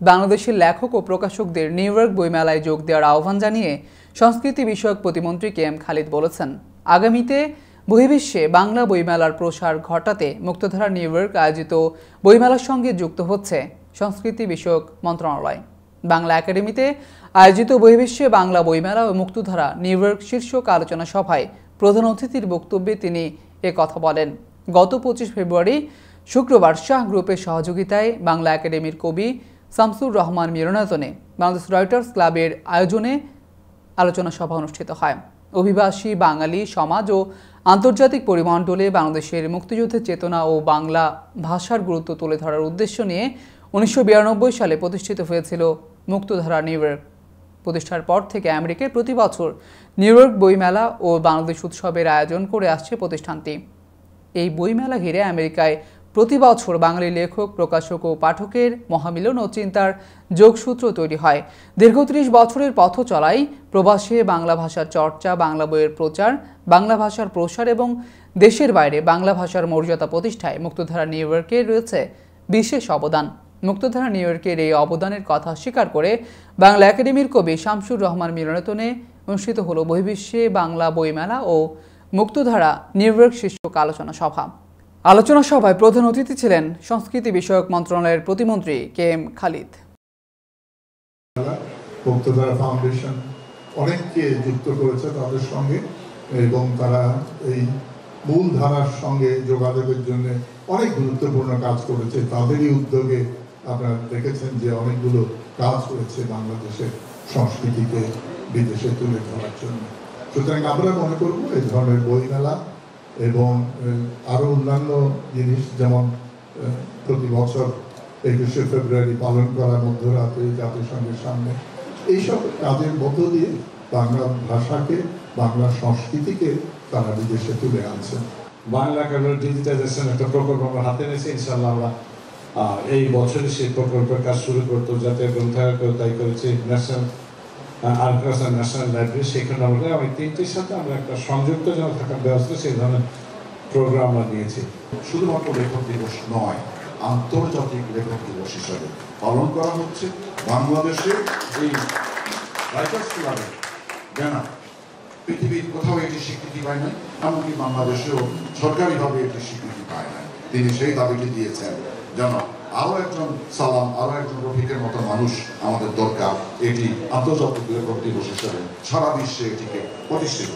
বাংলাদেশের লেখক ও প্রকাশকদের new York বইমেলায় যোগ দেওয়ার আহ্বান জানিয়ে সংস্কৃতি বিষয়ক প্রতিমন্ত্রী কে.এম. খালিদ বলেছেন, আগামীতে বহির্বিশ্বে বাংলা বইমেলার প্রসার ঘটাতে মুক্তধারা নিউ ইয়র্ক আয়োজিত বইমেলার সঙ্গে যুক্ত হচ্ছে সংস্কৃতি বিষয়ক মন্ত্রণালয়। বাংলা একাডেমিতে আয়োজিত বহির্বিশ্বে বাংলা বইমেলা ও মুক্তধারা নিউ ইয়র্ক শীর্ষক আলোচনা সভায় প্রধান অতিথির বক্তব্যে তিনি কথা বলেন। গত 25 ফেব্রুয়ারি শুক্রবার শাহ গ্রুপের সহযোগিতায় বাংলা একাডেমির কবি শামসুর রহমান মিলনায়তনে বাংলাদেশ রাইটার্স ক্লাবের আয়োজনে আলোচনা সভা অনুষ্ঠিত হয়। অভিবাসী বাঙালি সমাজ ও আন্তর্জাতিক পরিমণ্ডলে বাংলাদেশের মুক্তিযুদ্ধের চেতনা ও বাংলা ভাষার গুরুত্ব তুলে ধরার উদ্দেশ্য নিয়ে 1992 সালে প্রতিষ্ঠিত হয়েছিল মুক্তধারা নিউ ইয়র্ক। প্রতিষ্ঠার পর থেকে আমেরিকায় প্রতি বছর নিউ ইয়র্ক বইমেলা ও বাংলাদেশ উৎসবের আয়োজন করে আসছে প্রতিষ্ঠানটি। এই বইমেলা ঘিরে আমেরিকায় প্রতি বছর বাঙালি লেখক, প্রকাশক ও পাঠকের মহামিলন ও চিন্তার যোগসূত্র তৈরি হয়। দীর্ঘ 30 বছরের পথ চলায় প্রবাসে বাংলা ভাষার চর্চা, বাংলা বইয়ের প্রচার, বাংলা ভাষার প্রসার এবং দেশের বাইরে বাংলা ভাষার মর্যাদা প্রতিষ্ঠায় মুক্তধারা নিউ ইয়র্কের রয়েছে বিশেষ অবদান। মুক্তধারা নিউ ইয়র্কের এই অবদানের কথা স্বীকার করে বাংলা একাডেমির কবি শামসুর রহমান মিলনায়তনে অনুষ্ঠিত হলো বহির্বিশ্বে বাংলা বইমেলা ও মুক্তধারা নিউ ইয়র্ক শীর্ষক আলোচনা সভা। আলোচনা সভায় প্রধান অতিথি ছিলেন সংস্কৃতি বিষয়ক মন্ত্রণালয়ের প্রতিমন্ত্রী কে.এম. খালিদ। মুক্তধারা ফাউন্ডেশন অনেককে যুক্ত করেছে তাদের সঙ্গে এবং তারা এই মূল ধারার সঙ্গে যোগাযোগের জন্য অনেক গুরুত্বপূর্ণ কাজ করেছে। তাদেরই উদ্যোগে আপনারা দেখেছেন যে অনেকগুলো কাজ করেছে বাংলাদেশের সংস্কৃতিকে বিদেশে তুলে ধরার জন্য। সুতরাং আমরা মনে করব এই ধরনের বইমেলা এবং আরো অন্যান্য জিনিস, যেমন প্রতি বছর 21শে ফেব্রুয়ারি পালন করা মধ্যরাতে জাতিসংঘের সামনে, এইসব কাজের মধ্য দিয়ে বাংলা ভাষাকে, বাংলা সংস্কৃতিকে তারা বিদেশে তুলে আনছেন। বাংলা একাডেমির ডিজিটাইজেশন একটা প্রকল্প আমরা হাতে নিয়েছি। ইনশাআল্লাহ আমরা এই বছরে সেই প্রকল্পের কাজ শুরু করতে জাতীয় গ্রন্থাগারকেও তাই করেছি, ন্যাশনাল আর্কাইভস আর ন্যাশনাল লাইব্রেরি। সেখানে আমরা ওই তিনটির সাথে আমরা একটা সংযুক্ত যেন থাকার ব্যবস্থা, সেই ধরনের প্রোগ্রাম আমরা নিয়েছি। শুধুমাত্র লেখক দিবস নয়, আন্তর্জাতিক লেখক দিবস হিসাবে পালন করা হচ্ছে। বাংলাদেশে এই রাইটার্স ক্লাবে ব্যানার পৃথিবীর কোথাও এটি স্বীকৃতি পায় না, এমনকি বাংলাদেশেও সরকারিভাবে এটি স্বীকৃতি পায় না। তিনি সেই দাবিটি দিয়েছেন যেন আরো একজন সালাম, আরো একজন রফিকের মতো মানুষ আমাদের দরকার। এটি আন্তর্জাতিক লেখক দিবস হিসাবে সারা বিশ্বে এটিকে প্রতিষ্ঠিত